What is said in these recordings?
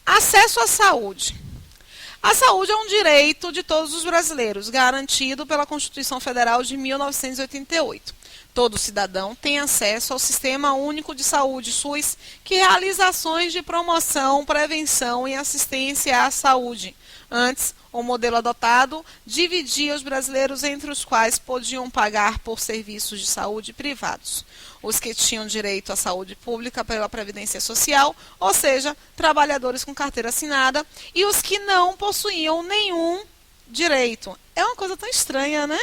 Acesso à saúde. A saúde é um direito de todos os brasileiros, garantido pela Constituição Federal de 1988. Todo cidadão tem acesso ao Sistema Único de Saúde, SUS, que realiza ações de promoção, prevenção e assistência à saúde. Antes, o modelo adotado dividia os brasileiros entre os quais podiam pagar por serviços de saúde privados. Os que tinham direito à saúde pública pela Previdência Social, ou seja, trabalhadores com carteira assinada, e os que não possuíam nenhum direito. É uma coisa tão estranha, né?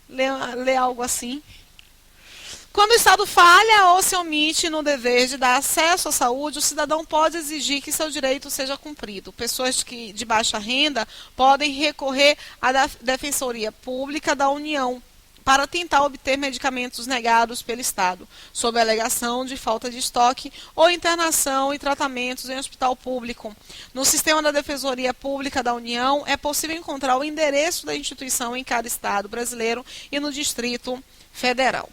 Ler algo assim. Quando o Estado falha ou se omite no dever de dar acesso à saúde, o cidadão pode exigir que seu direito seja cumprido. Pessoas de baixa renda podem recorrer à Defensoria Pública da União para tentar obter medicamentos negados pelo Estado, sob a alegação de falta de estoque ou internação e tratamentos em hospital público. No sistema da Defensoria Pública da União, é possível encontrar o endereço da instituição em cada estado brasileiro e no Distrito Federal.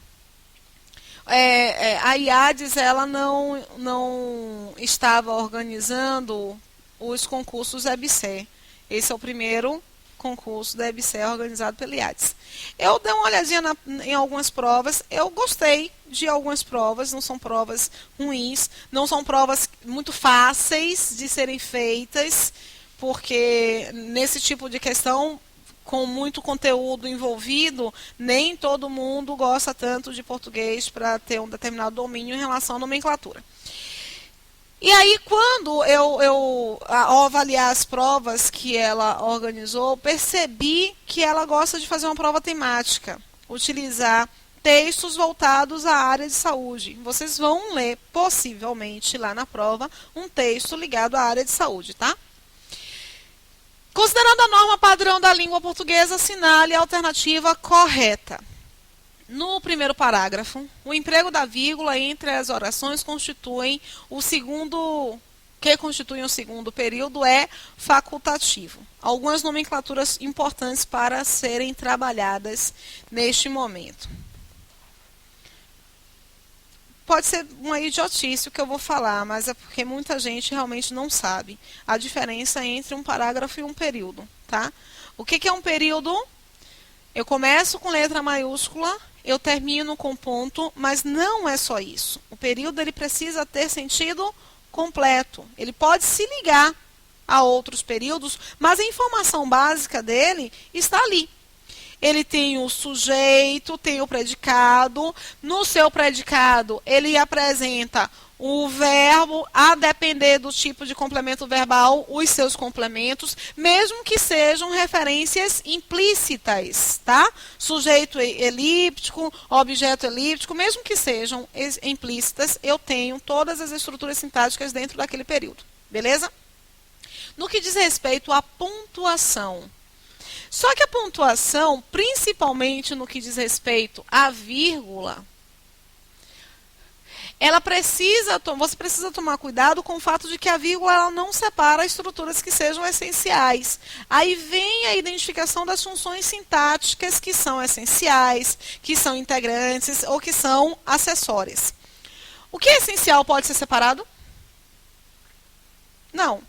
A IADES ela não estava organizando os concursos EBSER. Esse é o primeiro concurso da EBSER organizado pela IADES. Eu dei uma olhadinha em algumas provas, eu gostei de algumas provas, não são provas ruins, não são provas muito fáceis de serem feitas, porque nesse tipo de questão, com muito conteúdo envolvido, nem todo mundo gosta tanto de português para ter um determinado domínio em relação à nomenclatura. E aí, quando ao avaliar as provas que ela organizou, percebi que ela gosta de fazer uma prova temática, utilizar textos voltados à área de saúde. Vocês vão ler, possivelmente, lá na prova, um texto ligado à área de saúde, tá? Considerando a norma padrão da língua portuguesa, assinale a alternativa correta. No primeiro parágrafo, o emprego da vírgula entre as orações constitui o segundo período é facultativo. Algumas nomenclaturas importantes para serem trabalhadas neste momento. Pode ser uma idiotice o que eu vou falar, mas é porque muita gente realmente não sabe a diferença entre um parágrafo e um período, tá? O que é um período? Eu começo com letra maiúscula, eu termino com ponto, mas não é só isso. O período ele precisa ter sentido completo. Ele pode se ligar a outros períodos, mas a informação básica dele está ali. Ele tem o sujeito, tem o predicado. No seu predicado, ele apresenta o verbo, a depender do tipo de complemento verbal, os seus complementos, mesmo que sejam referências implícitas, tá? Sujeito elíptico, objeto elíptico, mesmo que sejam implícitas, eu tenho todas as estruturas sintáticas dentro daquele período, beleza? No que diz respeito à pontuação, só que a pontuação, principalmente no que diz respeito à vírgula, você precisa tomar cuidado com o fato de que a vírgula ela não separa estruturas que sejam essenciais. Aí vem a identificação das funções sintáticas que são essenciais, que são integrantes ou que são acessórias. O que é essencial pode ser separado? Não.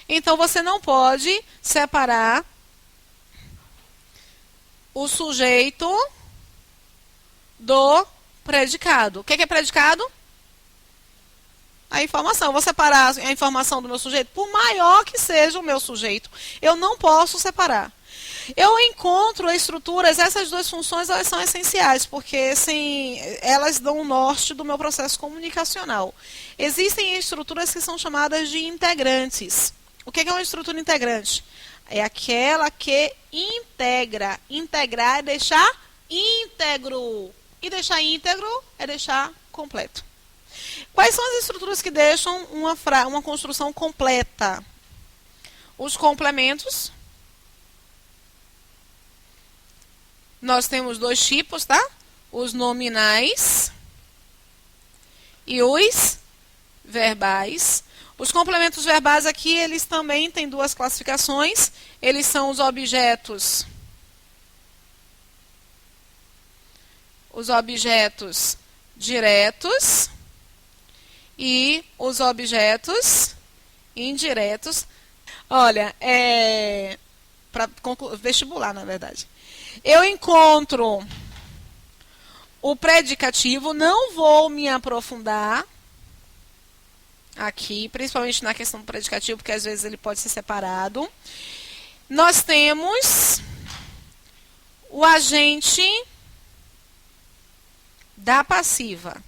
Então você não pode separar o sujeito do predicado. O que é predicado? A informação. Eu vou separar a informação do meu sujeito, por maior que seja o meu sujeito. Eu não posso separar. Eu encontro estruturas, essas duas funções elas são essenciais, porque elas dão o norte do meu processo comunicacional. Existem estruturas que são chamadas de integrantes. O que é uma estrutura integrante? É aquela que integra. Integrar é deixar íntegro. E deixar íntegro é deixar completo. Quais são as estruturas que deixam uma construção completa? Os complementos. Nós temos dois tipos, tá? Os nominais e os verbais. Os complementos verbais aqui, eles também têm duas classificações. Eles são os objetos diretos e os objetos indiretos. Olha, para vestibular, na verdade. Eu encontro o predicativo, não vou me aprofundar aqui, principalmente na questão do predicativo, porque às vezes ele pode ser separado. Nós temos o agente da passiva.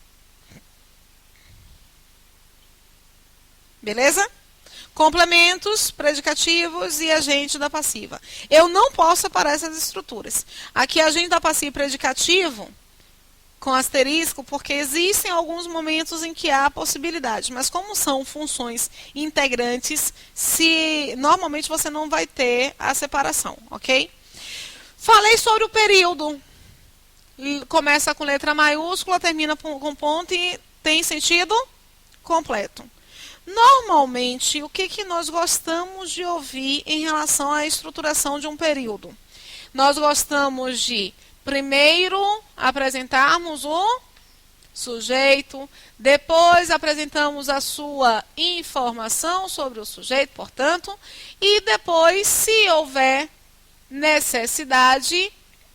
Beleza? Complementos, predicativos e agente da passiva. Eu não posso separar essas estruturas. Aqui, agente da passiva e predicativo, com asterisco, porque existem alguns momentos em que há possibilidade. Mas como são funções integrantes, normalmente você não vai ter a separação, ok? Falei sobre o período. Começa com letra maiúscula, termina com ponto e tem sentido completo. Normalmente, o que nós gostamos de ouvir em relação à estruturação de um período? Nós gostamos de, primeiro, apresentarmos o sujeito, depois apresentamos a sua informação sobre o sujeito, portanto, e depois, se houver necessidade,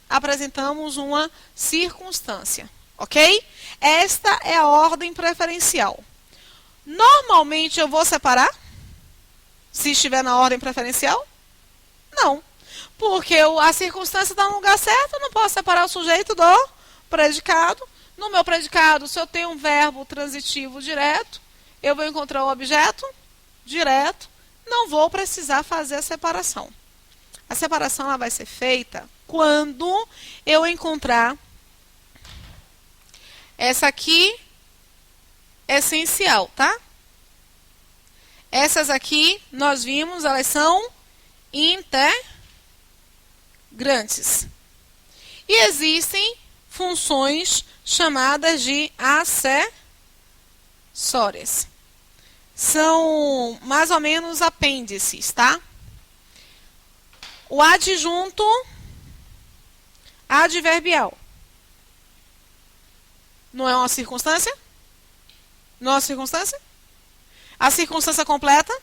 apresentamos uma circunstância, ok? Esta é a ordem preferencial. Normalmente eu vou separar? Se estiver na ordem preferencial? Não. Porque a circunstância está no lugar certo, eu não posso separar o sujeito do predicado. No meu predicado, se eu tenho um verbo transitivo direto, eu vou encontrar o objeto direto, não vou precisar fazer a separação. A separação ela vai ser feita quando eu encontrar essa aqui essencial, tá? Essas aqui, nós vimos, elas são integrantes. E existem funções chamadas de acessórias. São mais ou menos apêndices, tá? O adjunto adverbial. Não é uma circunstância? Não é uma circunstância? A circunstância completa?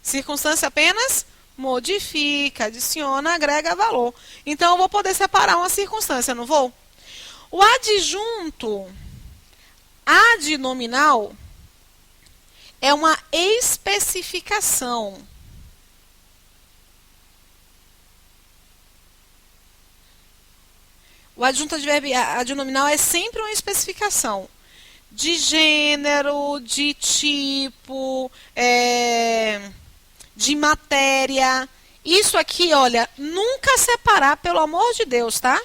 Circunstância apenas modifica, adiciona, agrega valor. Então, eu vou poder separar uma circunstância, não vou? O adjunto adnominal é uma especificação. O adjunto adnominal é sempre uma especificação de gênero, de tipo, de matéria. Isso aqui, olha, nunca separar, pelo amor de Deus, tá?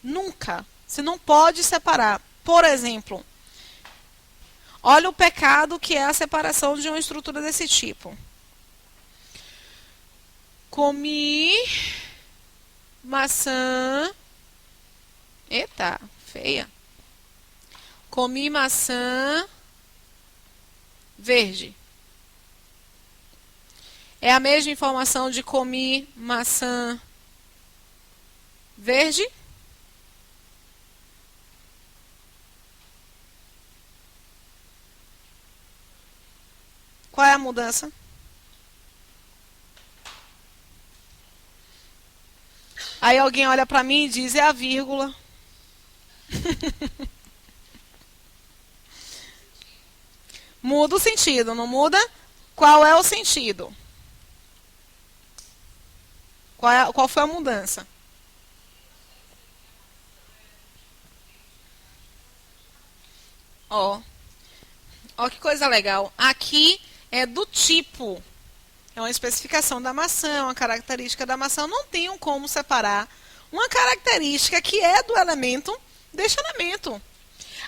Nunca. Você não pode separar. Por exemplo, olha o pecado que é a separação de uma estrutura desse tipo. Comi maçã. Eita, feia. Comi maçã verde. É a mesma informação de comi maçã verde? Qual é a mudança? Aí alguém olha para mim e diz, é a vírgula. Muda o sentido, não muda? Qual é o sentido? Qual foi a mudança? Ó, que coisa legal. Aqui é do tipo. É uma especificação da maçã, uma característica da maçã. Eu não tenho como separar uma característica que é do elemento deste elemento.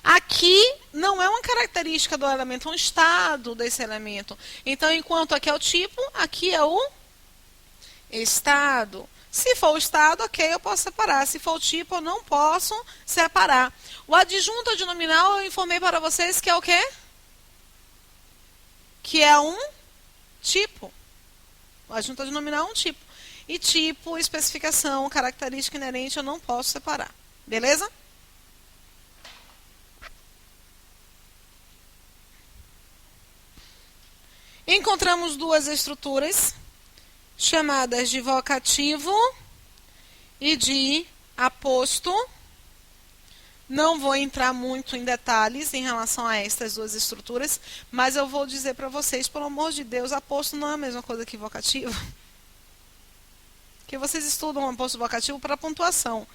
Aqui não é uma característica do elemento, é um estado desse elemento. Então, enquanto aqui é o tipo, aqui é o estado. Se for o estado, ok, eu posso separar. Se for o tipo, eu não posso separar. O adjunto adnominal, eu informei para vocês que é o quê? Que é um tipo. O adjunto adnominal é um tipo. E tipo, especificação, característica inerente, eu não posso separar. Beleza? Encontramos duas estruturas chamadas de vocativo e de aposto. Não vou entrar muito em detalhes em relação a estas duas estruturas, mas eu vou dizer para vocês, pelo amor de Deus, aposto não é a mesma coisa que vocativo. Que vocês estudam aposto vocativo para pontuação.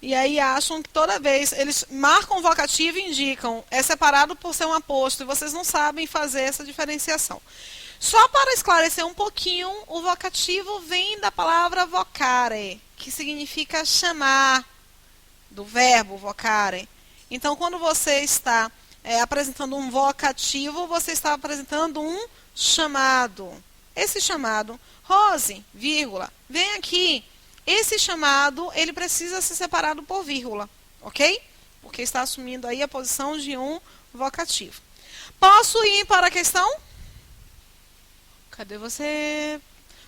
E aí acham que toda vez eles marcam vocativo e indicam, é separado por ser um aposto, e vocês não sabem fazer essa diferenciação. Só para esclarecer um pouquinho, o vocativo vem da palavra vocare, que significa chamar, do verbo vocare. Então, quando você está apresentando um vocativo, você está apresentando um chamado. Esse chamado, Rose, vírgula, vem aqui. Esse chamado, ele precisa ser separado por vírgula, ok? Porque está assumindo aí a posição de um vocativo. Posso ir para a questão? Cadê você?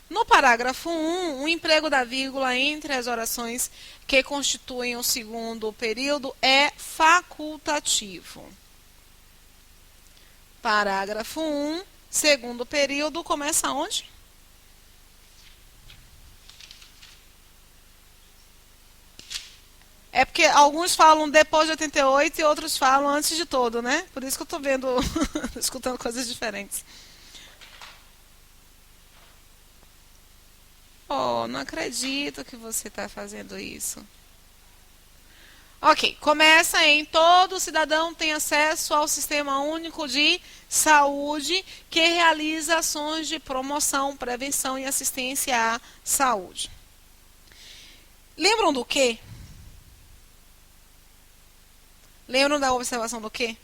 No parágrafo 1, o emprego da vírgula entre as orações que constituem o segundo período é facultativo. Parágrafo 1, segundo período, começa onde? É porque alguns falam depois de 88 e outros falam antes de todo, né? Por isso que eu estou vendo, escutando coisas diferentes. Oh, não acredito que você está fazendo isso. Ok, começa em todo cidadão tem acesso ao Sistema Único de Saúde que realiza ações de promoção, prevenção e assistência à saúde. Lembram do quê? Lembram da observação do quê?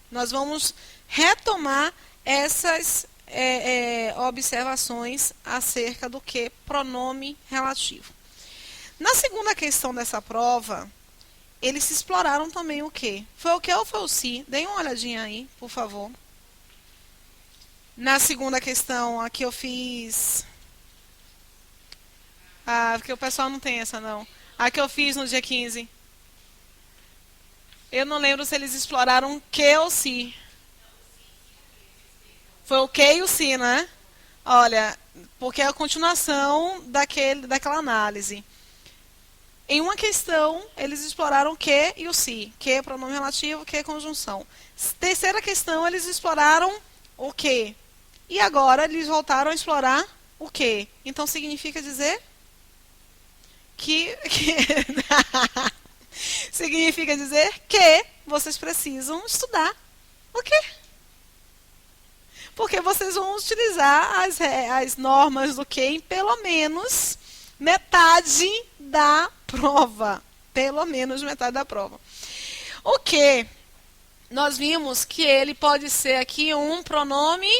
Nós vamos retomar essas observações acerca do que pronome relativo. Na segunda questão dessa prova, eles se exploraram também o que? Foi o que ou foi o se? Deem uma olhadinha aí, por favor. Na segunda questão, aqui eu fiz... Ah, porque o pessoal não tem essa, não. A que eu fiz no dia 15. Eu não lembro se eles exploraram que ou se. Foi o que e o se, né? Olha, porque é a continuação daquela análise. Em uma questão, eles exploraram o que e o se. Que é pronome relativo, que é conjunção. Terceira questão, eles exploraram o que. E agora eles voltaram a explorar o que. Então significa dizer que significa dizer que vocês precisam estudar o quê? Porque vocês vão utilizar as normas do que em pelo menos metade da prova. Pelo menos metade da prova. O que? Nós vimos que ele pode ser aqui um pronome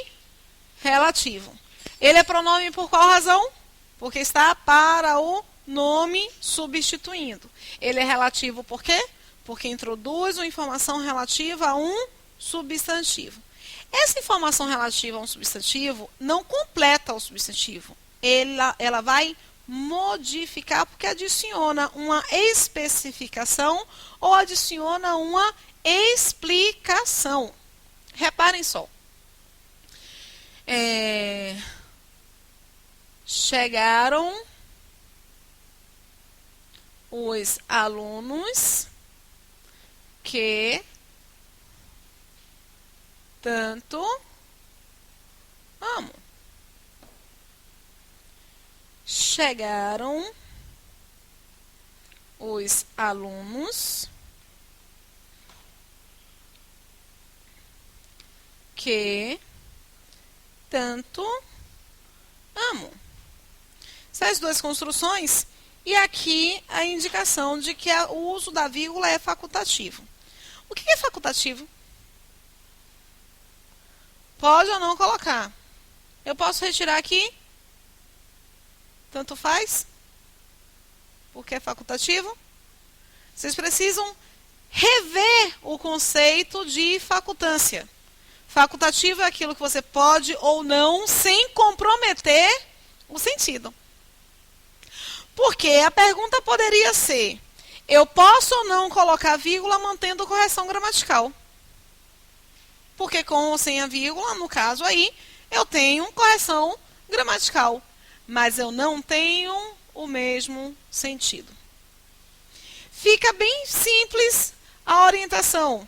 relativo. Ele é pronome por qual razão? Porque está para o nome substituindo. Ele é relativo por quê? Porque introduz uma informação relativa a um substantivo. Essa informação relativa a um substantivo não completa o substantivo. Ela vai modificar porque adiciona uma especificação ou adiciona uma explicação. Reparem só. Chegaram os alunos que tanto amo. Chegaram os alunos que tanto amo. Essas duas construções, e aqui a indicação de que o uso da vírgula é facultativo. O que é facultativo? Pode ou não colocar. Eu posso retirar aqui? Tanto faz? Porque é facultativo? Vocês precisam rever o conceito de facultância. Facultativo é aquilo que você pode ou não sem comprometer o sentido. Porque a pergunta poderia ser: eu posso ou não colocar vírgula mantendo correção gramatical? Porque com ou sem a vírgula, no caso aí, eu tenho correção gramatical, mas eu não tenho o mesmo sentido. Fica bem simples a orientação.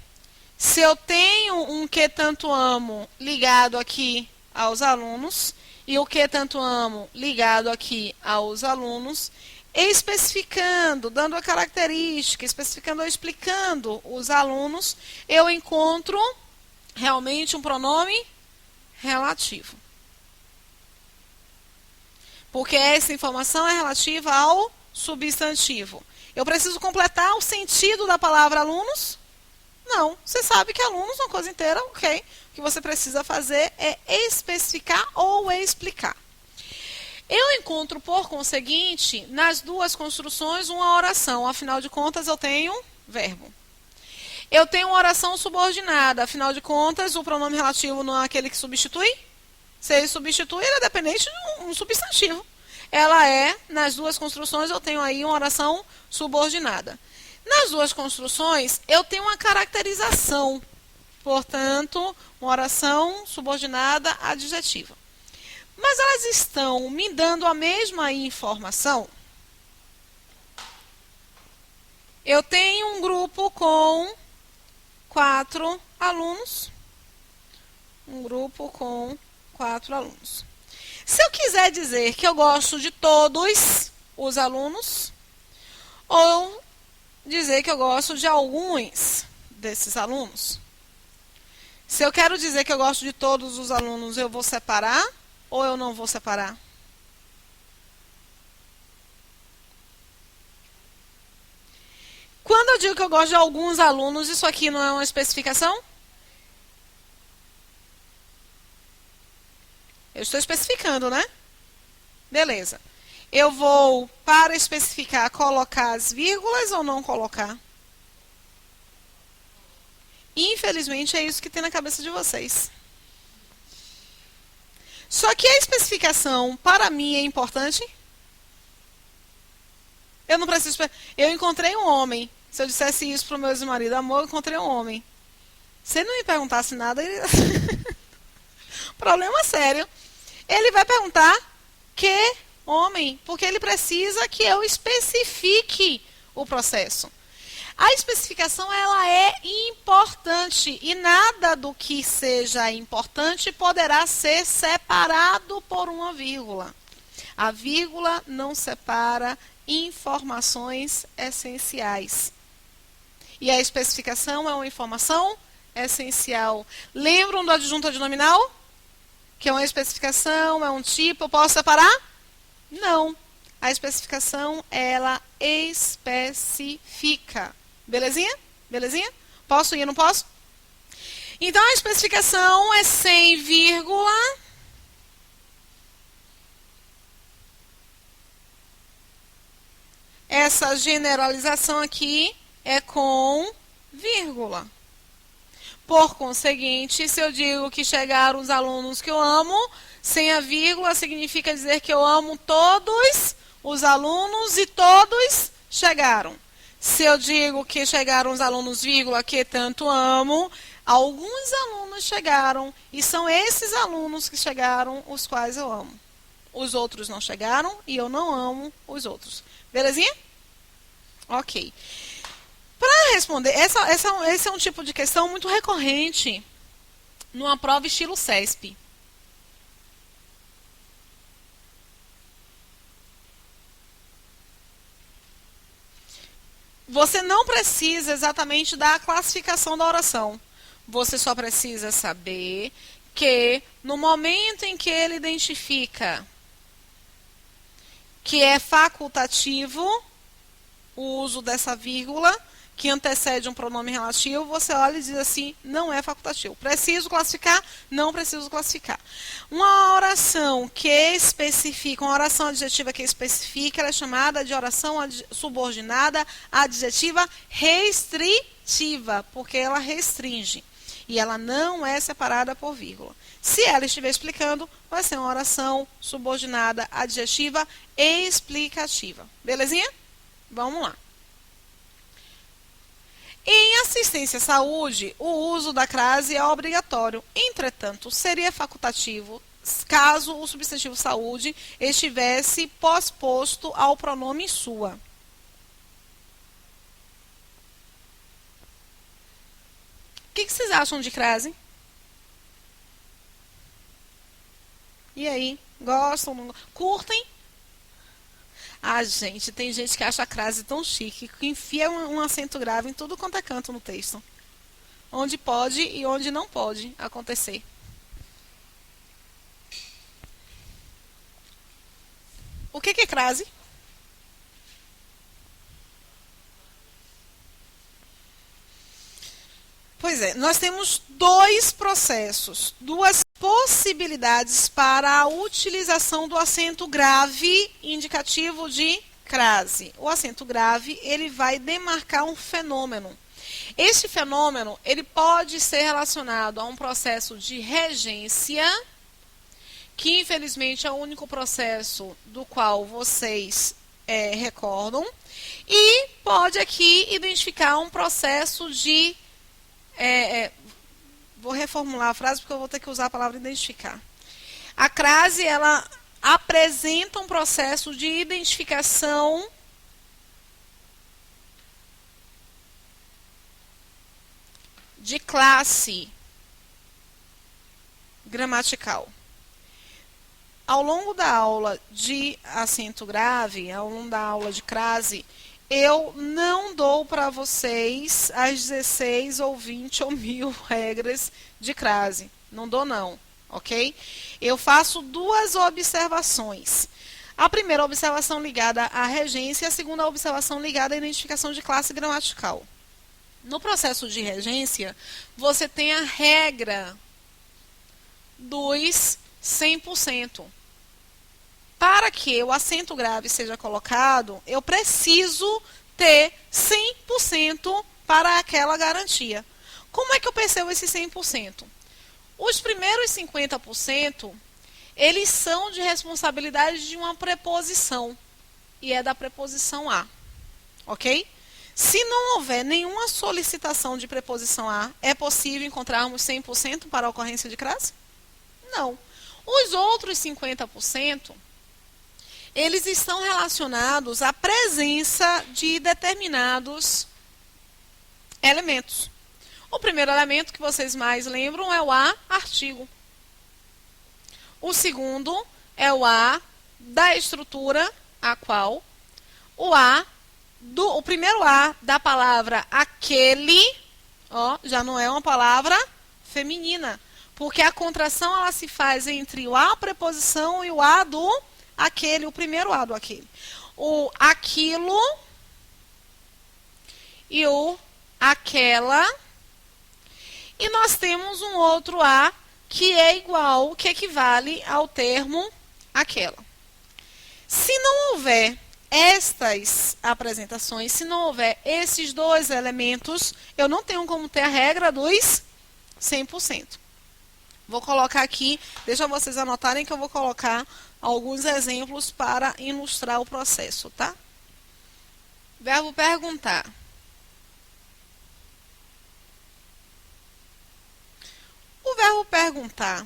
Se eu tenho um que tanto amo ligado aqui aos alunos e o que tanto amo ligado aqui aos alunos, especificando, dando a característica, especificando ou explicando os alunos, eu encontro realmente um pronome relativo. Porque essa informação é relativa ao substantivo. Eu preciso completar o sentido da palavra alunos? Não. Você sabe que alunos é uma coisa inteira, ok. O que você precisa fazer é especificar ou explicar. Eu encontro, por conseguinte, nas duas construções uma oração. Afinal de contas, eu tenho verbo. Eu tenho uma oração subordinada. Afinal de contas, o pronome relativo não é aquele que substitui? Se ele substitui, ele é dependente de um substantivo. Ela é, nas duas construções, eu tenho aí uma oração subordinada. Nas duas construções, eu tenho uma caracterização. Portanto, uma oração subordinada adjetiva. Mas elas estão me dando a mesma informação. Eu tenho um grupo com 4 alunos. Um grupo com 4 alunos. Se eu quiser dizer que eu gosto de todos os alunos, ou dizer que eu gosto de alguns desses alunos. Se eu quero dizer que eu gosto de todos os alunos, eu vou separar ou eu não vou separar? Quando eu digo que eu gosto de alguns alunos, isso aqui não é uma especificação? Eu estou especificando, né? Beleza. Eu vou, para especificar, colocar as vírgulas ou não colocar? Infelizmente, é isso que tem na cabeça de vocês. Só que a especificação, para mim, é importante. Eu não preciso... Eu encontrei um homem. Se eu dissesse isso para o meu ex-marido, amor, eu encontrei um homem. Se ele não me perguntasse nada, ele... problema sério. Ele vai perguntar que homem, porque ele precisa que eu especifique o processo. A especificação, ela é importante e nada do que seja importante poderá ser separado por uma vírgula. A vírgula não separa informações essenciais. E a especificação é uma informação essencial. Lembram do adjunto adnominal? Que é uma especificação, é um tipo, eu posso separar? Não. A especificação, ela especifica. Belezinha? Belezinha? Posso ir, não posso? Então, a especificação é sem vírgula. Essa generalização aqui é com vírgula. Por conseguinte, se eu digo que chegaram os alunos que eu amo, sem a vírgula significa dizer que eu amo todos os alunos e todos chegaram. Se eu digo que chegaram os alunos, vírgula, que tanto amo, alguns alunos chegaram e são esses alunos que chegaram os quais eu amo. Os outros não chegaram e eu não amo os outros. Belezinha? Ok. Para responder, esse é um tipo de questão muito recorrente numa prova estilo CESP. Você não precisa exatamente da classificação da oração. Você só precisa saber que no momento em que ele identifica que é facultativo o uso dessa vírgula, que antecede um pronome relativo, você olha e diz assim, não é facultativo. Preciso classificar? Não preciso classificar. Uma oração que especifica, uma oração adjetiva que especifica, ela é chamada de oração subordinada adjetiva restritiva, porque ela restringe. E ela não é separada por vírgula. Se ela estiver explicando, vai ser uma oração subordinada adjetiva explicativa. Belezinha? Vamos lá. Em assistência à saúde, o uso da crase é obrigatório. Entretanto, seria facultativo caso o substantivo saúde estivesse posposto ao pronome sua. O que vocês acham de crase? E aí? Gostam? Não... Curtem? Ah, gente, tem gente que acha a crase tão chique que enfia um acento grave em tudo quanto é canto no texto. Onde pode e onde não pode acontecer. O que é crase? Pois é, nós temos dois processos, duas possibilidades para a utilização do acento grave indicativo de crase. O acento grave, ele vai demarcar um fenômeno. Este fenômeno, ele pode ser relacionado a um processo de regência, que infelizmente é o único processo do qual vocês recordam, e pode aqui identificar um processo de... vou reformular a frase porque eu vou ter que usar a palavra identificar. A crase, ela apresenta um processo de identificação de classe gramatical. Ao longo da aula de acento grave, ao longo da aula de crase, eu não dou para vocês as 16 ou 20 ou 1000 regras de crase. Não dou não, ok? Eu faço duas observações. A primeira observação ligada à regência e a segunda observação ligada à identificação de classe gramatical. No processo de regência, você tem a regra dos 100%. Para que o acento grave seja colocado, eu preciso ter 100% para aquela garantia. Como é que eu percebo esse 100%? Os primeiros 50%, eles são de responsabilidade de uma preposição, e é da preposição a, ok? Se não houver nenhuma solicitação de preposição a, é possível encontrarmos 100% para a ocorrência de crase? Não. Os outros 50%, eles estão relacionados à presença de determinados elementos. O primeiro elemento que vocês mais lembram é o a artigo. O segundo é o a da estrutura a qual. O primeiro a da palavra aquele, ó, já não é uma palavra feminina, porque a contração ela se faz entre o a preposição e o a do aquele, o primeiro a do aquele. O aquilo e o aquela. E nós temos um outro a que é igual, que equivale ao termo aquela. Se não houver estas apresentações, se não houver esses dois elementos, eu não tenho como ter a regra dos 100%. Vou colocar aqui, deixa vocês anotarem que eu vou colocar alguns exemplos para ilustrar o processo, tá? Verbo perguntar. O verbo perguntar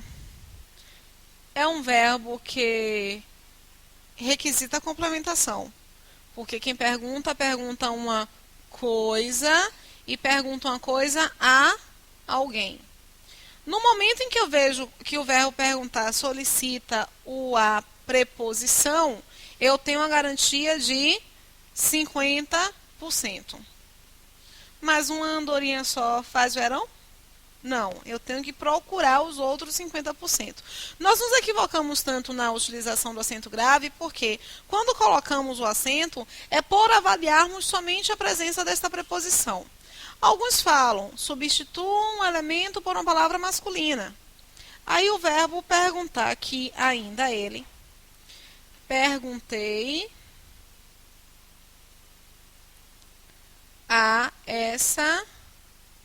é um verbo que requisita complementação, porque quem pergunta, pergunta uma coisa e pergunta uma coisa a alguém. No momento em que eu vejo que o verbo perguntar solicita a preposição, eu tenho uma garantia de 50%. Mas uma andorinha só faz verão? Não, eu tenho que procurar os outros 50%. Nós nos equivocamos tanto na utilização do acento grave, porque quando colocamos o acento, é por avaliarmos somente a presença desta preposição. Alguns falam, substitua um elemento por uma palavra masculina. Aí o verbo perguntar, aqui ainda ele. Perguntei a essa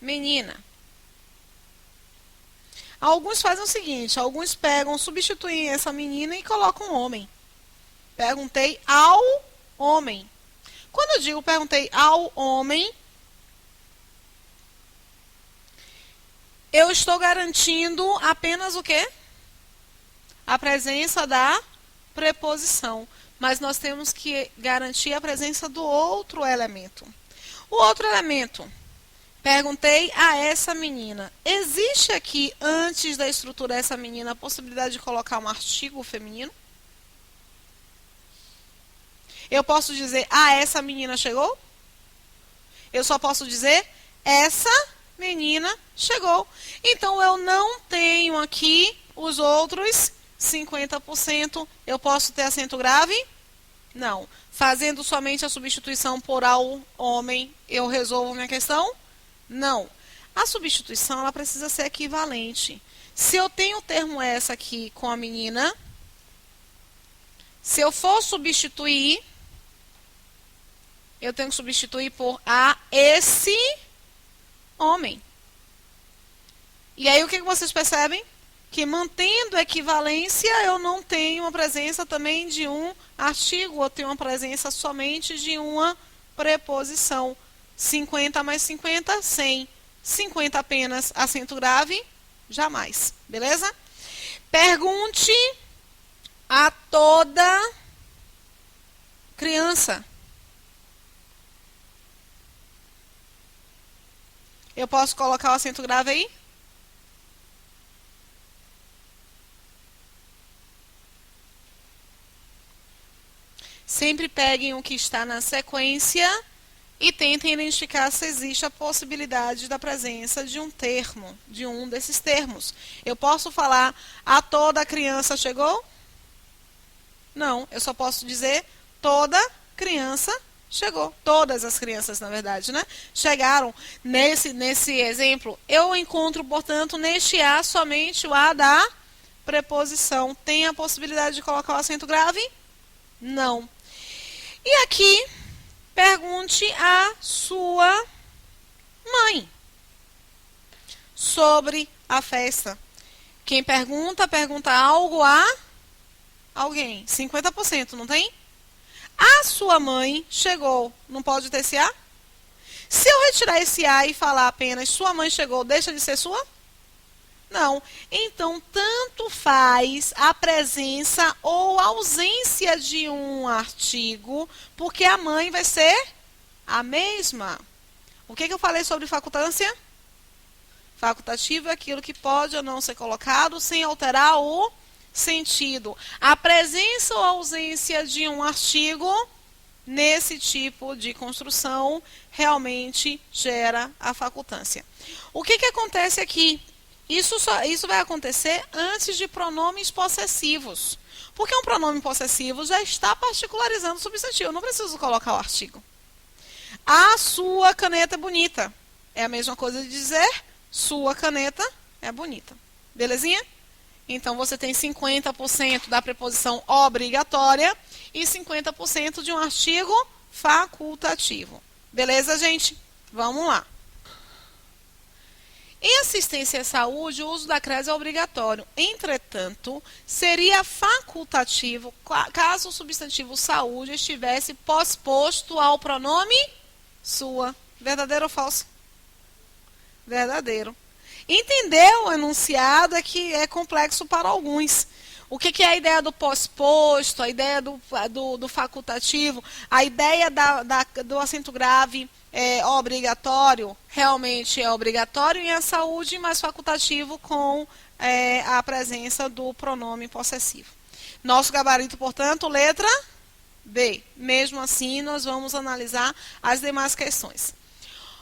menina. Alguns fazem o seguinte, alguns pegam, substituem essa menina e colocam homem. Perguntei ao homem. Quando eu digo perguntei ao homem, eu estou garantindo apenas o quê? a presença da preposição, mas nós temos que garantir a presença do outro elemento. O outro elemento, perguntei a essa menina, existe aqui, antes da estrutura essa menina, a possibilidade de colocar um artigo feminino? Eu posso dizer, essa menina chegou? Eu só posso dizer, essa menina chegou. Então, eu não tenho aqui os outros 50%. Eu posso ter acento grave? Não. Fazendo somente a substituição por ao homem, eu resolvo minha questão? Não. A substituição, ela precisa ser equivalente. Se eu tenho o termo essa aqui com a menina, se eu for substituir, eu tenho que substituir por a esse homem. E aí o que vocês percebem? Que mantendo a equivalência, eu não tenho a presença também de um artigo, eu tenho uma presença somente de uma preposição. 50 mais 50, 100. 50 apenas acento grave, jamais. Beleza? Pergunte a toda criança. Eu posso colocar o acento grave aí? Sempre peguem o que está na sequência e tentem identificar se existe a possibilidade da presença de um termo, de um desses termos. Eu posso falar, a toda criança chegou? Não, eu só posso dizer, toda criança chegou. Todas as crianças, na verdade, né? Chegaram. Nesse exemplo, eu encontro, portanto, neste A somente o A da preposição. Tem a possibilidade de colocar o acento grave? Não. E aqui, pergunte a sua mãe sobre a festa. Quem pergunta, pergunta algo a alguém. 50%, não tem? A sua mãe chegou. Não pode ter esse A? Se eu retirar esse A e falar apenas sua mãe chegou, deixa de ser sua? Não. Então, tanto faz a presença ou ausência de um artigo, porque a mãe vai ser a mesma. O que eu falei sobre facultância? Facultativo é aquilo que pode ou não ser colocado sem alterar o sentido. A presença ou ausência de um artigo nesse tipo de construção realmente gera a facultância. O que acontece aqui? Isso vai acontecer antes de pronomes possessivos. Porque um pronome possessivo já está particularizando o substantivo. Eu não preciso colocar o artigo. A sua caneta é bonita. É a mesma coisa de dizer sua caneta é bonita. Belezinha? Então, você tem 50% da preposição obrigatória e 50% de um artigo facultativo. Beleza, gente? Vamos lá. Em assistência à saúde, o uso da crase é obrigatório. Entretanto, seria facultativo caso o substantivo saúde estivesse posposto ao pronome sua. Verdadeiro ou falso? Verdadeiro. Entendeu o enunciado é que é complexo para alguns. O que é a ideia do posposto, a ideia do facultativo, a ideia do acento grave é obrigatório, realmente é obrigatório em a saúde, mas facultativo com a presença do pronome possessivo. Nosso gabarito, portanto, letra B. Mesmo assim, nós vamos analisar as demais questões.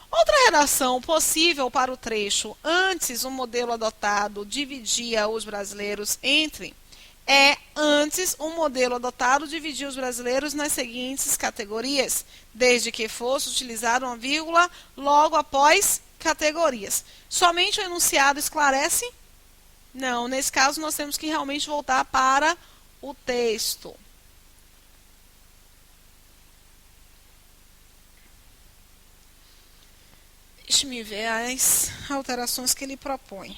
Outra redação possível para o trecho antes o modelo adotado dividia os brasileiros entre antes o modelo adotado dividia os brasileiros nas seguintes categorias, desde que fosse utilizada uma vírgula logo após categorias. Somente o enunciado esclarece? Não, nesse caso nós temos que realmente voltar para o texto. Deixe-me ver as alterações que ele propõe.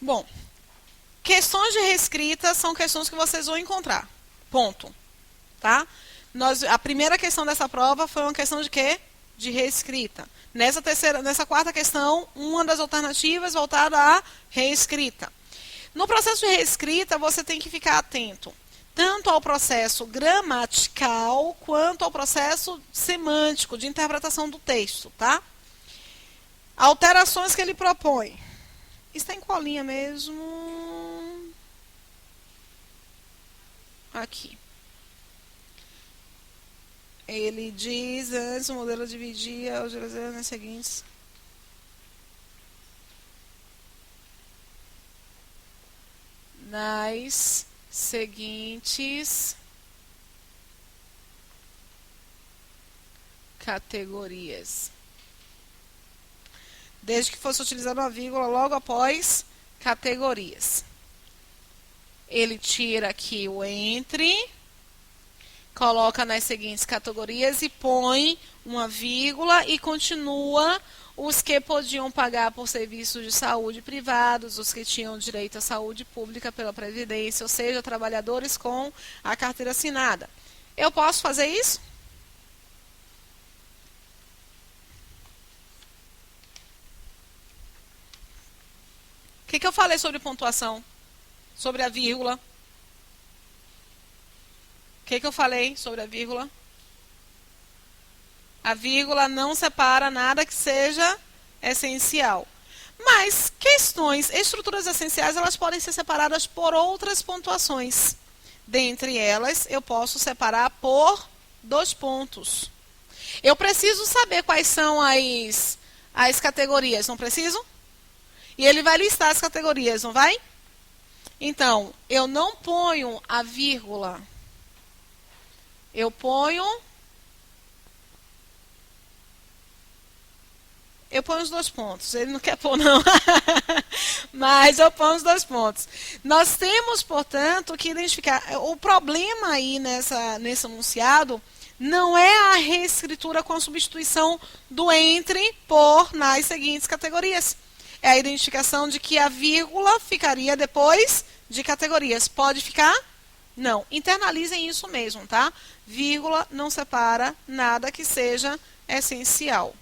Bom, questões de reescrita são questões que vocês vão encontrar. Ponto. Tá? A primeira questão dessa prova foi uma questão de quê? de reescrita. Nessa quarta questão, uma das alternativas voltada à reescrita. No processo de reescrita, você tem que ficar atento tanto ao processo gramatical quanto ao processo semântico de interpretação do texto, tá? Alterações que ele propõe. Está em qual linha mesmo? Aqui. Ele diz, antes o modelo dividia os nas seguintes. Nas seguintes categorias. Desde que fosse utilizada uma vírgula logo após categorias. Ele tira aqui o entre, coloca nas seguintes categorias e põe uma vírgula e continua os que podiam pagar por serviços de saúde privados, os que tinham direito à saúde pública pela Previdência, ou seja, trabalhadores com a carteira assinada. Eu posso fazer isso? O que eu falei sobre pontuação? Sobre a vírgula? O que eu falei sobre a vírgula? A vírgula não separa nada que seja essencial. Mas questões, estruturas essenciais, elas podem ser separadas por outras pontuações. Dentre elas, eu posso separar por 2 pontos. Eu preciso saber quais são as categorias, não preciso? E ele vai listar as categorias, não vai? Então, eu não ponho a vírgula. Eu ponho os 2 pontos. Ele não quer pôr, não. Mas eu ponho os 2 pontos. Nós temos, portanto, que identificar. O problema aí nesse enunciado não é a reescritura com a substituição do entre por nas seguintes categorias. É a identificação de que a vírgula ficaria depois de categorias. Pode ficar? Não. Internalizem isso mesmo, tá? Vírgula não separa nada que seja essencial.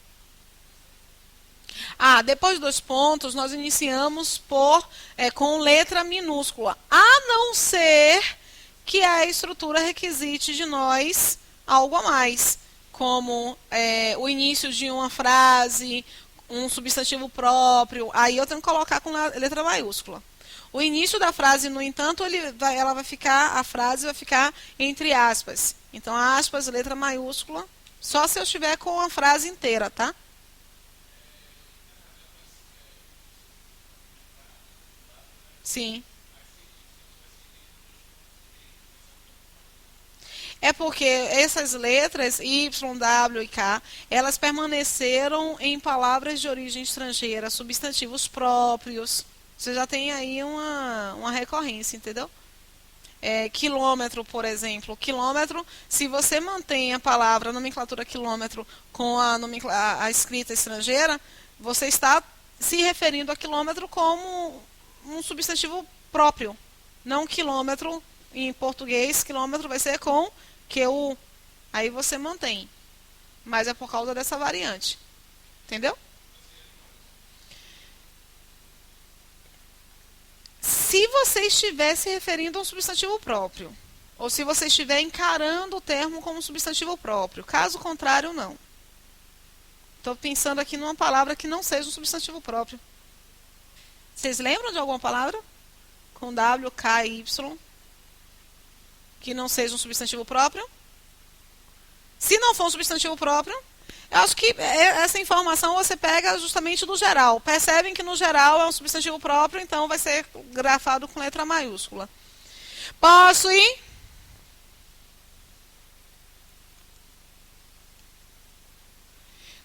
Depois dos pontos, nós iniciamos com letra minúscula. A não ser que a estrutura requisite de nós algo a mais, como o início de uma frase, um substantivo próprio. Aí eu tenho que colocar com letra maiúscula. O início da frase, no entanto, a frase vai ficar entre aspas. Então, aspas, letra maiúscula, só se eu estiver com a frase inteira, tá? Sim. É porque essas letras, Y, W e K, elas permaneceram em palavras de origem estrangeira, substantivos próprios. Você já tem aí uma recorrência, entendeu? Quilômetro, por exemplo. Quilômetro, se você mantém a palavra, a nomenclatura quilômetro com a escrita estrangeira, você está se referindo a quilômetro como um substantivo próprio. Não quilômetro, em português, quilômetro vai ser com QU. Aí você mantém. Mas é por causa dessa variante. Entendeu? Se você estiver se referindo a um substantivo próprio, ou se você estiver encarando o termo como um substantivo próprio. Caso contrário, não. Estou pensando aqui numa palavra que não seja um substantivo próprio. Vocês lembram de alguma palavra? Com W, K e Y. Que não seja um substantivo próprio? Se não for um substantivo próprio, eu acho que essa informação você pega justamente do geral. Percebem que no geral é um substantivo próprio, então vai ser grafado com letra maiúscula. Posso ir?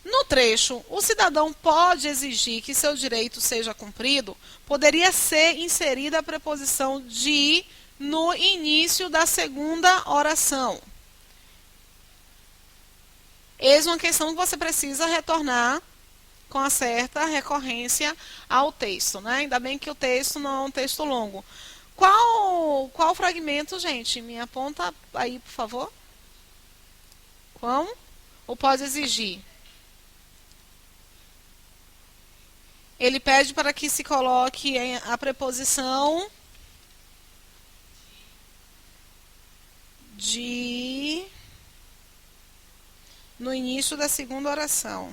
No trecho, o cidadão pode exigir que seu direito seja cumprido, poderia ser inserida a preposição de no início da segunda oração. Eis uma questão que você precisa retornar com uma certa recorrência ao texto, né? Ainda bem que o texto não é um texto longo. Qual fragmento, gente? Me aponta aí, por favor. Qual? Ou pode exigir? ele pede para que se coloque a preposição de no início da segunda oração.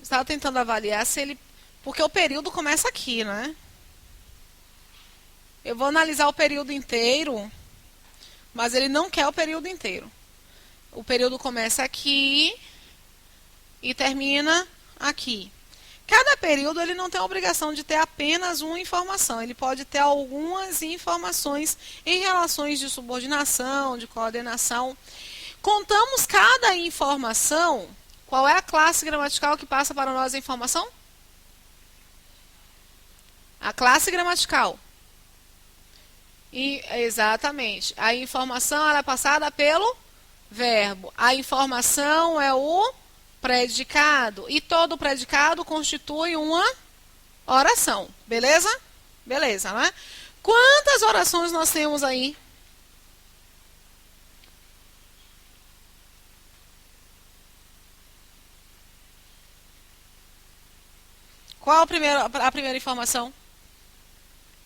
Estava tentando avaliar se ele... Porque o período começa aqui, né? Eu vou analisar o período inteiro, mas ele não quer o período inteiro. O período começa aqui e termina aqui. Cada período ele não tem a obrigação de ter apenas uma informação. Ele pode ter algumas informações em relações de subordinação, de coordenação. Contamos cada informação. Qual é a classe gramatical que passa para nós a informação? A classe gramatical. E, exatamente. A informação ela é passada pelo verbo. A informação é o predicado. E todo predicado constitui uma oração. Beleza? Beleza, né? Quantas orações nós temos aí? Qual a primeira informação?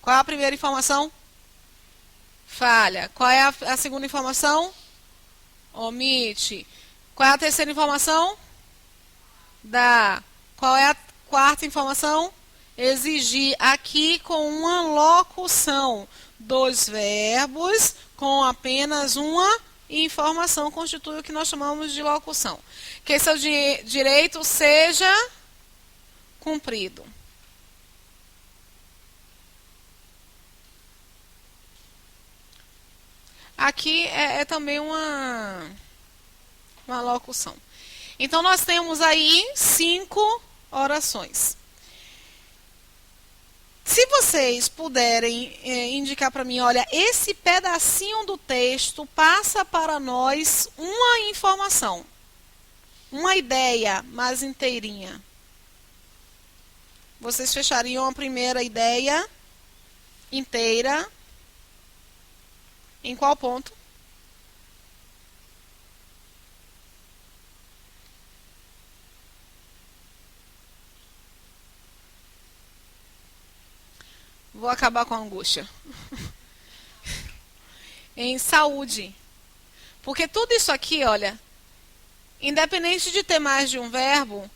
Qual é a primeira informação? Falha. Qual é a segunda informação? Omite. Qual é a terceira informação? Dá. Qual é a quarta informação? Exigir. Aqui com uma locução. Dois verbos com apenas uma informação constitui o que nós chamamos de locução. Que seu direito seja cumprido. Aqui é também uma locução. Então, nós temos aí 5 orações. Se vocês puderem indicar para mim, olha, esse pedacinho do texto passa para nós uma informação, uma ideia mais inteirinha. Vocês fechariam a primeira ideia inteira em qual ponto? Vou acabar com a angústia. Em saúde. Porque tudo isso aqui, olha, independente de ter mais de um verbo,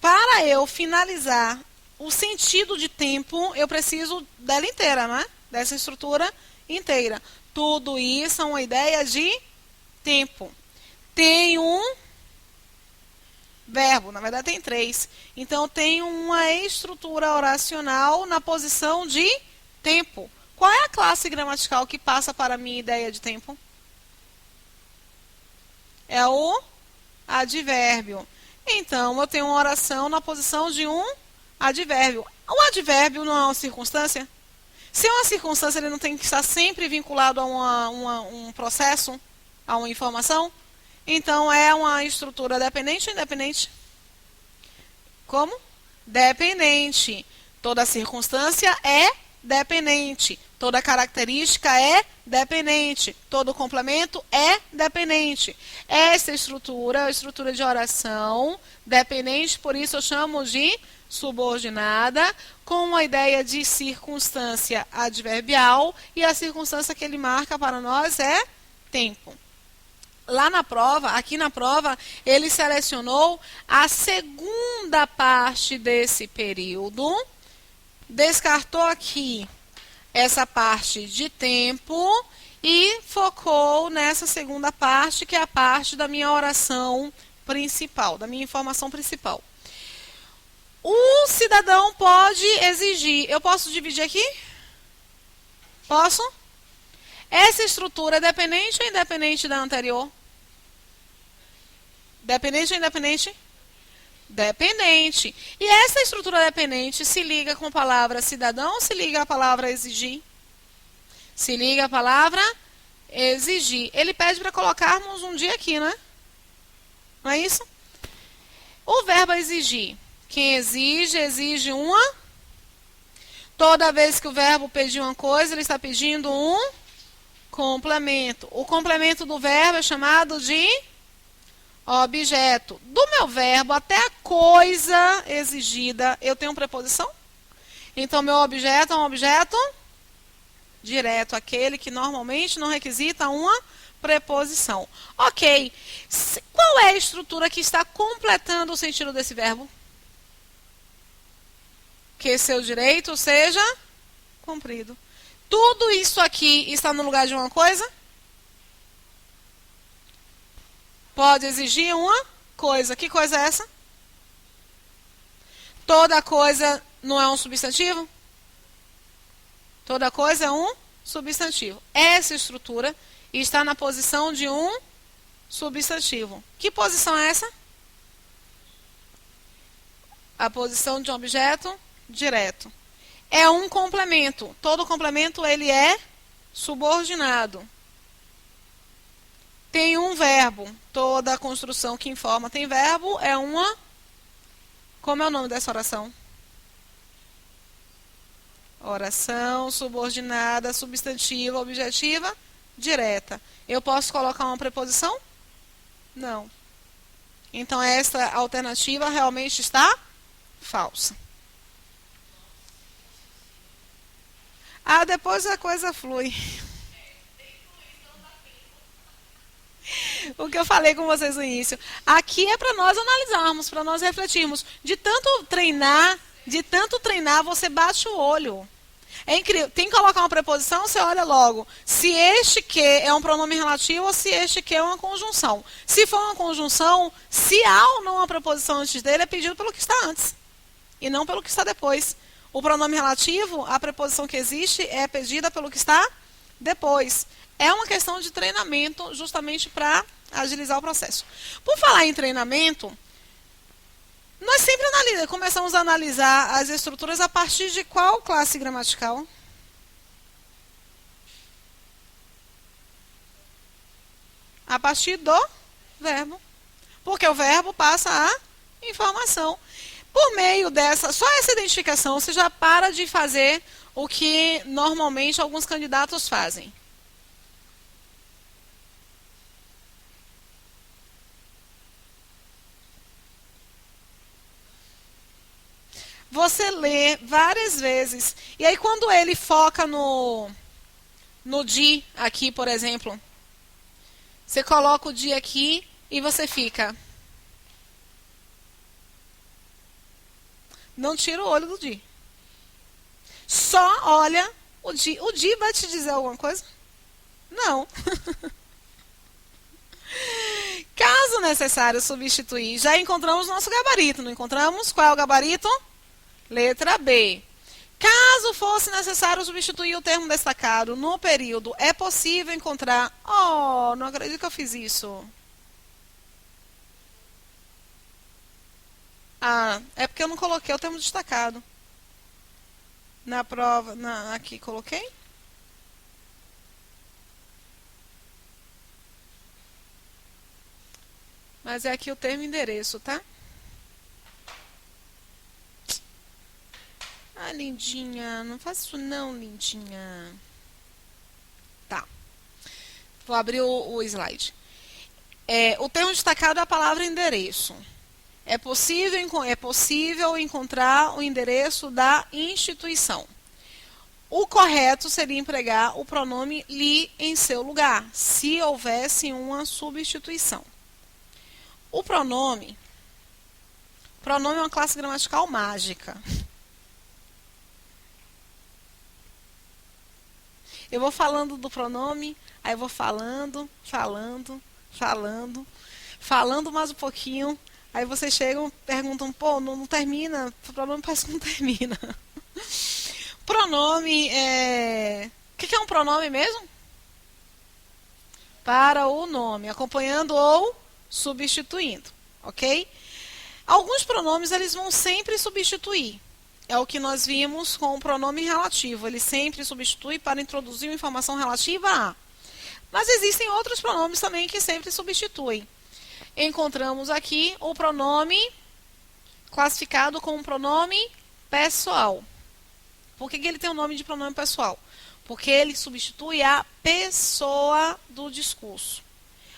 para eu finalizar o sentido de tempo, eu preciso dela inteira, né? Dessa estrutura inteira. Tudo isso é uma ideia de tempo. Tem um verbo, na verdade tem 3. Então, tem uma estrutura oracional na posição de tempo. Qual é a classe gramatical que passa para a minha ideia de tempo? É o advérbio. Então, eu tenho uma oração na posição de um advérbio. O advérbio não é uma circunstância? Se é uma circunstância, ele não tem que estar sempre vinculado a um processo, a uma informação? Então, é uma estrutura dependente ou independente? Como? Dependente. Toda circunstância é dependente. Toda característica é dependente. Todo complemento é dependente. Essa estrutura é a estrutura de oração dependente, por isso eu chamo de subordinada, com uma ideia de circunstância adverbial, e a circunstância que ele marca para nós é tempo. Lá na prova, aqui na prova, ele selecionou a segunda parte desse período, descartou aqui essa parte de tempo e focou nessa segunda parte, que é a parte da minha oração principal, da minha informação principal. O cidadão pode exigir. Eu posso dividir aqui? Posso? Essa estrutura é dependente ou independente da anterior? Dependente ou independente? Dependente. E essa estrutura dependente se liga com a palavra cidadão ou se liga à palavra exigir? Se liga à palavra exigir. Ele pede para colocarmos um dia aqui, né? Não é isso? O verbo exigir. Quem exige, exige uma. Toda vez que o verbo pedir uma coisa, ele está pedindo um complemento. O complemento do verbo é chamado de objeto. Do meu verbo até a coisa exigida, eu tenho preposição? Então, meu objeto é um objeto direto, aquele que normalmente não requisita uma preposição. Ok. Qual é a estrutura que está completando o sentido desse verbo? Que seu direito seja cumprido. Tudo isso aqui está no lugar de uma coisa? Pode exigir uma coisa. Que coisa é essa? Toda coisa não é um substantivo? Toda coisa é um substantivo. Essa estrutura está na posição de um substantivo. Que posição é essa? A posição de um objeto direto. É um complemento. Todo complemento ele é subordinado. Tem um verbo. Toda a construção que informa tem verbo é uma... Como é o nome dessa oração? Oração subordinada, substantiva, objetiva, direta. Eu posso colocar uma preposição? Não. Então, essa alternativa realmente está falsa. Ah, depois a coisa flui. O que eu falei com vocês no início. Aqui é para nós analisarmos, para nós refletirmos. De tanto treinar, você bate o olho. É incrível. Tem que colocar uma preposição, você olha logo. Se este que é um pronome relativo ou se este que é uma conjunção. Se for uma conjunção, se há ou não uma preposição antes dele, é pedido pelo que está antes. E não pelo que está depois. O pronome relativo, a preposição que existe, é pedida pelo que está depois. É uma questão de treinamento, justamente para agilizar o processo. Por falar em treinamento, nós sempre começamos a analisar as estruturas a partir de qual classe gramatical? A partir do verbo. Porque o verbo passa a informação. Por meio dessa, só essa identificação, você já para de fazer o que normalmente alguns candidatos fazem. Você lê várias vezes. E aí, quando ele foca no de aqui, por exemplo, você coloca o de aqui e você fica. Não tira o olho do de. Só olha o de. O de vai te dizer alguma coisa? Não. Caso necessário substituir, já encontramos nosso gabarito, não encontramos? Qual é o gabarito? Letra B. Caso fosse necessário substituir o termo destacado no período, é possível encontrar... Oh, não acredito que eu fiz isso. Ah, é porque eu não coloquei o termo destacado. Na prova, aqui coloquei? Mas é aqui o termo endereço, tá? Ah, lindinha, não faça isso não, lindinha. Tá. Vou abrir o slide. O termo destacado é a palavra endereço. É possível encontrar o endereço da instituição. O correto seria empregar o pronome li em seu lugar, se houvesse uma substituição. O pronome é uma classe gramatical mágica. Eu vou falando do pronome, aí eu vou falando mais um pouquinho. Aí vocês chegam, perguntam, pô, não termina? O pronome parece que não termina. Pronome é... O que é um pronome mesmo? Para o nome, acompanhando ou substituindo, ok? Alguns pronomes, eles vão sempre substituir. É o que nós vimos com o pronome relativo. Ele sempre substitui para introduzir uma informação relativa a. Mas existem outros pronomes também que sempre substituem. Encontramos aqui o pronome classificado como pronome pessoal. Por que ele tem o nome de pronome pessoal? Porque ele substitui a pessoa do discurso.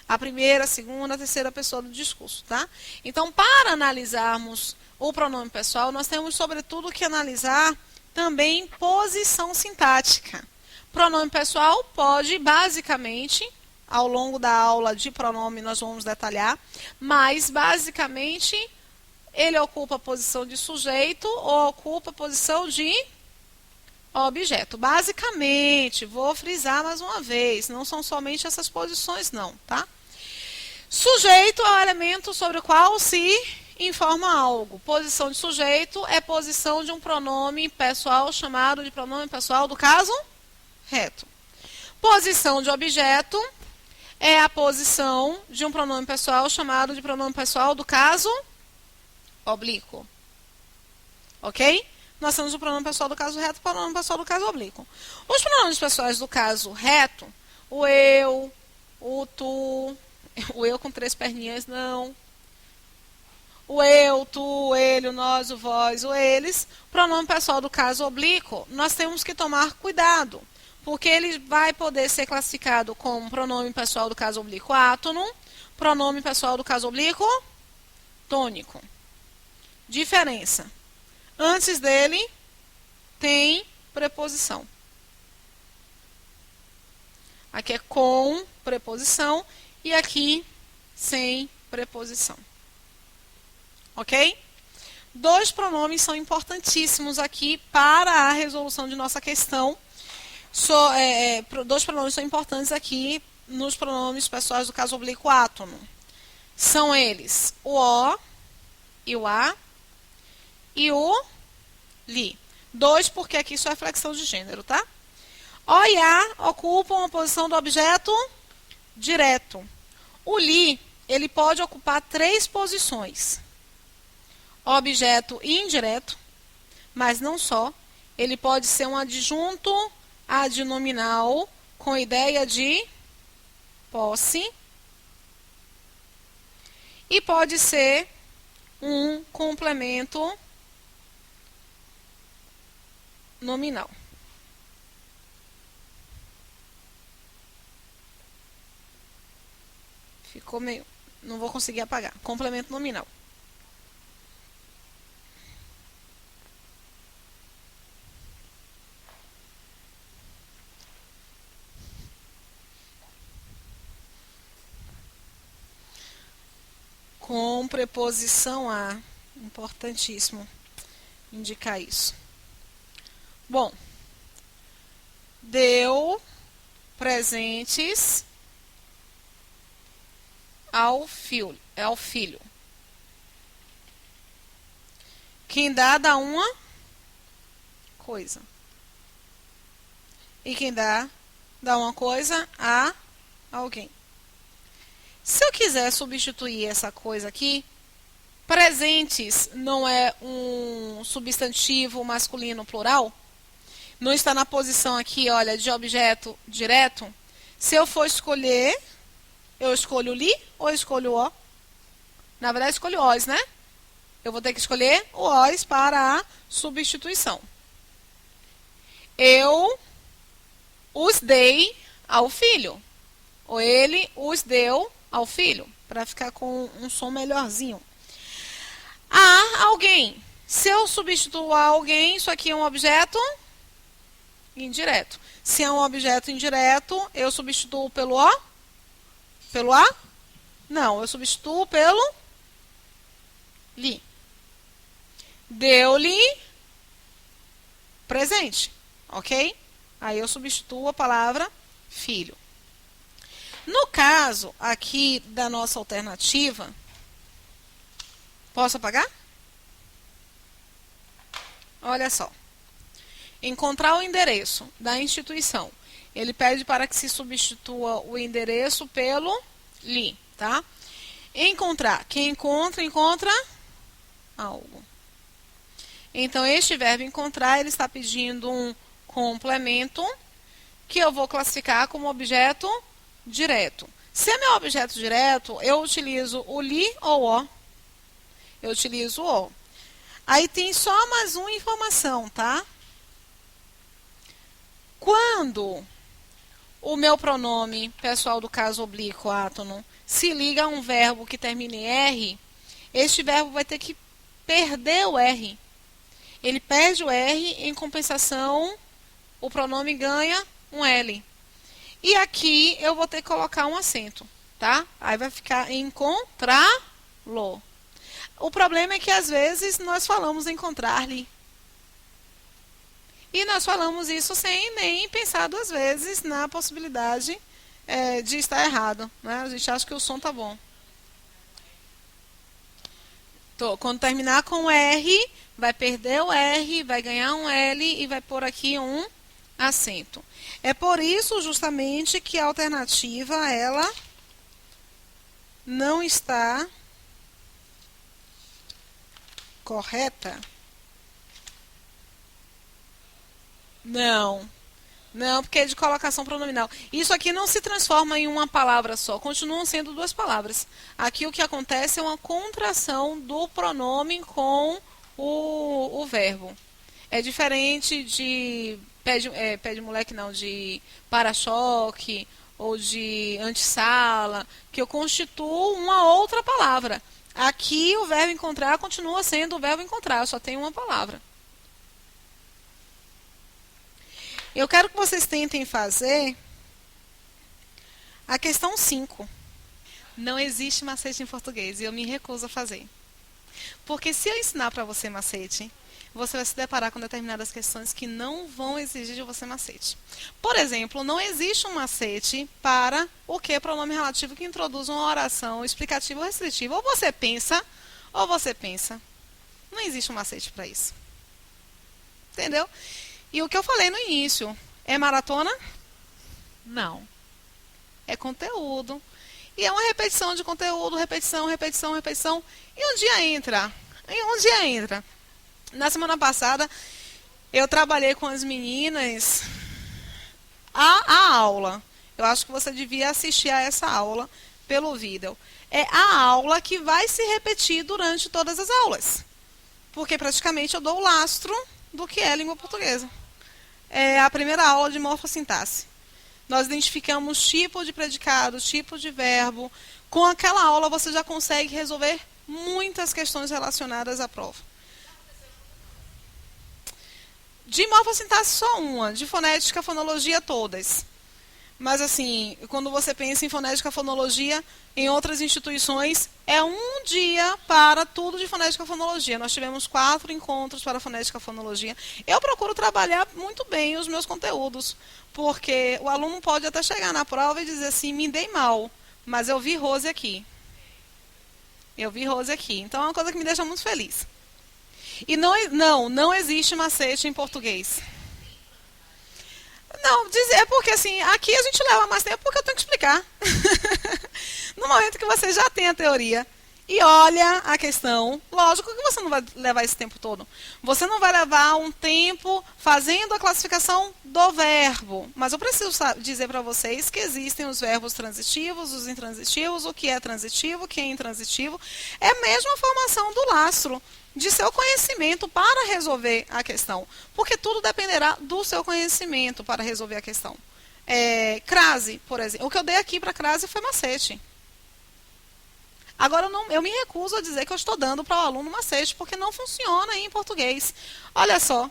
A primeira, a segunda, a terceira pessoa do discurso, tá? Então, para analisarmos o pronome pessoal, nós temos, sobretudo, que analisar também posição sintática. Pronome pessoal pode, basicamente, ao longo da aula de pronome nós vamos detalhar, mas, basicamente, ele ocupa a posição de sujeito ou ocupa a posição de objeto. Basicamente, vou frisar mais uma vez, não são somente essas posições não, tá? Sujeito é o elemento sobre o qual se informa algo. Posição de sujeito é posição de um pronome pessoal chamado de pronome pessoal do caso reto. Posição de objeto é a posição de um pronome pessoal chamado de pronome pessoal do caso oblíquo. Ok? Nós temos o pronome pessoal do caso reto e o pronome pessoal do caso oblíquo. Os pronomes pessoais do caso reto, o eu, o tu, o eu com 3 perninhas não, o eu, tu, ele, o nós, o vós, o eles. Pronome pessoal do caso oblíquo, nós temos que tomar cuidado, porque ele vai poder ser classificado como pronome pessoal do caso oblíquo átono, pronome pessoal do caso oblíquo tônico. Diferença. Antes dele tem preposição. Aqui é com preposição e aqui sem preposição. Ok? 2 pronomes são importantíssimos aqui para a resolução de nossa questão. 2 pronomes são importantes aqui nos pronomes pessoais do caso oblíquo átono. São eles o O e o A e o li. 2 porque aqui só é flexão de gênero, tá? O e A ocupam a posição do objeto direto. O li, ele pode ocupar 3 posições. Objeto indireto, mas não só. Ele pode ser um adjunto adnominal com ideia de posse. E pode ser um complemento nominal. Ficou meio... Não vou conseguir apagar. Complemento nominal. Com preposição a. Importantíssimo indicar isso. Bom, deu presentes ao filho. Quem dá uma coisa. E quem dá uma coisa a alguém. Se eu quiser substituir essa coisa aqui, presentes não é um substantivo masculino plural? Não está na posição aqui, olha, de objeto direto? Se eu for escolher, eu escolho li ou eu escolho o? Na verdade, escolho os, né? Eu vou ter que escolher o os para a substituição. Eu os dei ao filho. Ou ele os deu ao filho. Para ficar com um som melhorzinho. A alguém. Se eu substituo a alguém, isso aqui é um objeto indireto. Se é um objeto indireto, eu substituo pelo o? Pelo a? Não, eu substituo pelo li. Deu-lhe presente, ok? Aí eu substituo a palavra filho. No caso aqui da nossa alternativa, posso apagar? Olha só. Encontrar o endereço da instituição. Ele pede para que se substitua o endereço pelo li, tá? Encontrar. Quem encontra, encontra algo. Então, este verbo encontrar, ele está pedindo um complemento que eu vou classificar como objeto direto. Se é meu objeto direto, eu utilizo o li ou o. Eu utilizo o. Aí tem só mais uma informação, tá? Quando o meu pronome pessoal do caso oblíquo átono se liga a um verbo que termina em R, este verbo vai ter que perder o R. Ele perde o R, em compensação, o pronome ganha um L. E aqui eu vou ter que colocar um acento, tá? Aí vai ficar encontrá-lo. O problema é que às vezes nós falamos encontrar-lhe. E nós falamos isso sem nem pensar duas vezes na possibilidade de estar errado, né? A gente acha que o som tá bom. Quando terminar com R, vai perder o R, vai ganhar um L e vai pôr aqui um acento. É por isso justamente que a alternativa ela não está correta. Não. Não, porque é de colocação pronominal. Isso aqui não se transforma em uma palavra só, continuam sendo duas palavras. Aqui o que acontece é uma contração do pronome com o verbo. É diferente de pé de moleque, não, de para-choque ou de antessala, que eu constituo uma outra palavra. Aqui o verbo encontrar continua sendo o verbo encontrar, só tem uma palavra. Eu quero que vocês tentem fazer a questão 5. Não existe macete em português e eu me recuso a fazer. Porque se eu ensinar para você macete, você vai se deparar com determinadas questões que não vão exigir de você macete. Por exemplo, não existe um macete para o que pronome relativo que introduz uma oração explicativa ou restritiva. Ou você pensa, ou você pensa. Não existe um macete para isso. Entendeu? E o que eu falei no início, é maratona? Não. É conteúdo. E é uma repetição de conteúdo, repetição, repetição, repetição. E um dia entra. E um dia entra. Na semana passada, eu trabalhei com as meninas a aula. Eu acho que você devia assistir a essa aula pelo vídeo. É a aula que vai se repetir durante todas as aulas. Porque praticamente eu dou o lastro do que é língua portuguesa. É a primeira aula de morfossintaxe. Nós identificamos tipo de predicado, tipo de verbo. Com aquela aula você já consegue resolver muitas questões relacionadas à prova. De morfossintaxe só uma, de fonética, fonologia todas. Mas assim, quando você pensa em fonética, fonologia, em outras instituições, é um dia para tudo de fonética, fonologia. Nós tivemos 4 encontros para fonética, fonologia. Eu procuro trabalhar muito bem os meus conteúdos, porque o aluno pode até chegar na prova e dizer assim, me dei mal, mas eu vi Rose aqui. Eu vi Rose aqui. Então é uma coisa que me deixa muito feliz. E não existe macete em português. Não, dizer porque assim, aqui a gente leva mais tempo porque eu tenho que explicar. No momento que você já tem a teoria e olha a questão, lógico que você não vai levar esse tempo todo. Você não vai levar um tempo fazendo a classificação do verbo. Mas eu preciso dizer para vocês que existem os verbos transitivos, os intransitivos, o que é transitivo, o que é intransitivo. É a mesma formação do lastro de seu conhecimento para resolver a questão. Porque tudo dependerá do seu conhecimento para resolver a questão. Crase, por exemplo. O que eu dei aqui para crase foi macete. Agora, eu me recuso a dizer que eu estou dando para o aluno macete, porque não funciona em português. Olha só.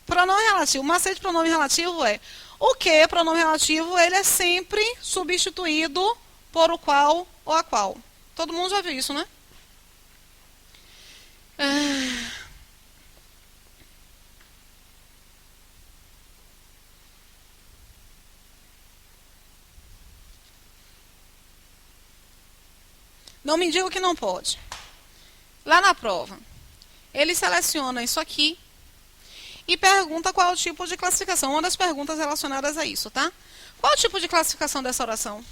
Pronome relativo. Macete de pronome relativo é o que pronome relativo ele é sempre substituído por o qual ou a qual. Todo mundo já viu isso, né? Não me diga que não pode. Lá na prova, ele seleciona isso aqui e pergunta qual é o tipo de classificação. Uma das perguntas relacionadas a isso, tá? Qual é o tipo de classificação dessa oração?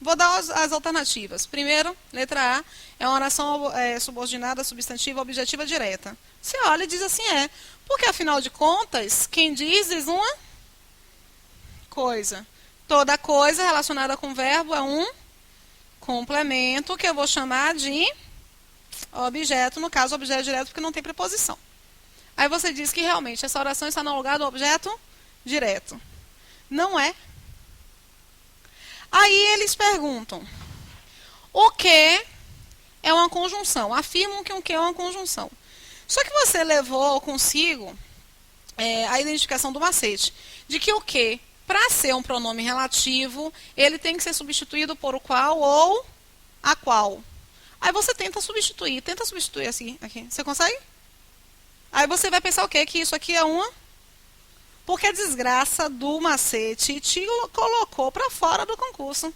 Vou dar as alternativas. Primeiro, letra A, é uma oração subordinada, substantiva, objetiva, direta. Você olha e diz assim, porque afinal de contas, quem diz uma coisa. Toda coisa relacionada com verbo é um complemento que eu vou chamar de objeto, no caso, objeto direto, porque não tem preposição. Aí você diz que realmente essa oração está no lugar do objeto direto. Não é. Aí eles perguntam, o que é uma conjunção? Afirmam que o que é uma conjunção. Só que você levou consigo a identificação do macete, de que o que, para ser um pronome relativo, ele tem que ser substituído por o qual ou a qual. Aí você tenta substituir assim, aqui. Você consegue? Aí você vai pensar o quê? Que isso aqui é uma... Porque a desgraça do macete te colocou para fora do concurso.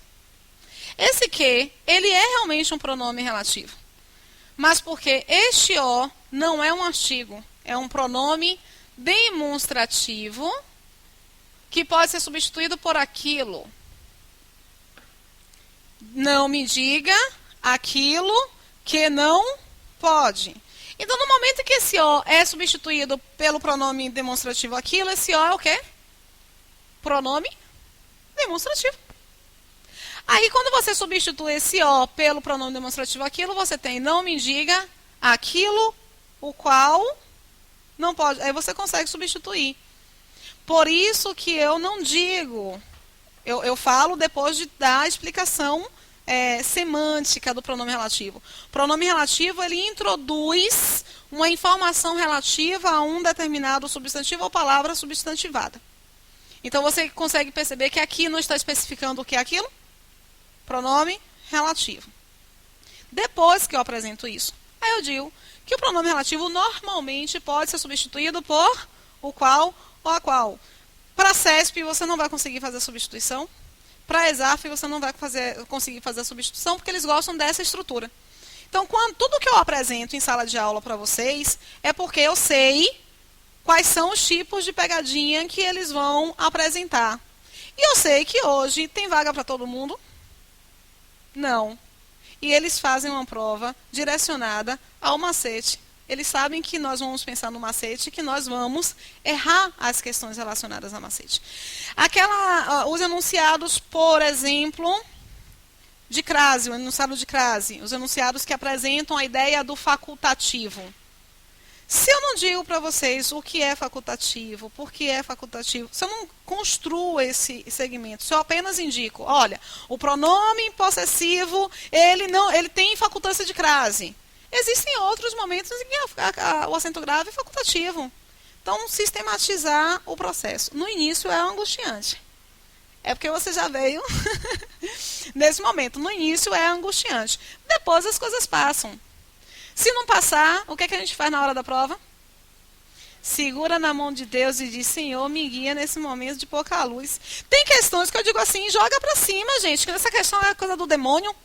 Esse que, ele é realmente um pronome relativo. Mas porque este o não é um artigo, é um pronome demonstrativo que pode ser substituído por aquilo. Não me diga aquilo que não pode. Então, no momento que esse o é substituído pelo pronome demonstrativo aquilo, esse o é o quê? Pronome demonstrativo. Aí, quando você substitui esse o pelo pronome demonstrativo aquilo, você tem não me diga aquilo, o qual não pode. Aí você consegue substituir. Por isso que eu não digo, eu falo depois de dar a explicação semântica do pronome relativo. O pronome relativo, ele introduz uma informação relativa a um determinado substantivo ou palavra substantivada. Então, você consegue perceber que aqui não está especificando o que é aquilo? Pronome relativo. Depois que eu apresento isso, aí eu digo que o pronome relativo normalmente pode ser substituído por o qual ou a qual. Para CESP, você não vai conseguir fazer a substituição. Para ESAF, você não vai conseguir fazer a substituição, porque eles gostam dessa estrutura. Então, tudo que eu apresento em sala de aula para vocês é porque eu sei quais são os tipos de pegadinha que eles vão apresentar. E eu sei que hoje tem vaga para todo mundo? Não. E eles fazem uma prova direcionada ao macete. Eles sabem que nós vamos pensar no macete, que nós vamos errar as questões relacionadas ao macete. Os enunciados, por exemplo, de crase, o enunciado de crase, os enunciados que apresentam a ideia do facultativo. Se eu não digo para vocês o que é facultativo, por que é facultativo, se eu não construo esse segmento, se eu apenas indico, olha, o pronome possessivo, ele tem facultância de crase. Existem outros momentos em que o acento grave é facultativo. Então, sistematizar o processo. No início é angustiante. É porque você já veio nesse momento. No início é angustiante. Depois as coisas passam. Se não passar, o que a gente faz na hora da prova? Segura na mão de Deus e diz, Senhor, me guia nesse momento de pouca luz. Tem questões que eu digo assim, joga pra cima, gente, que essa questão é coisa do demônio.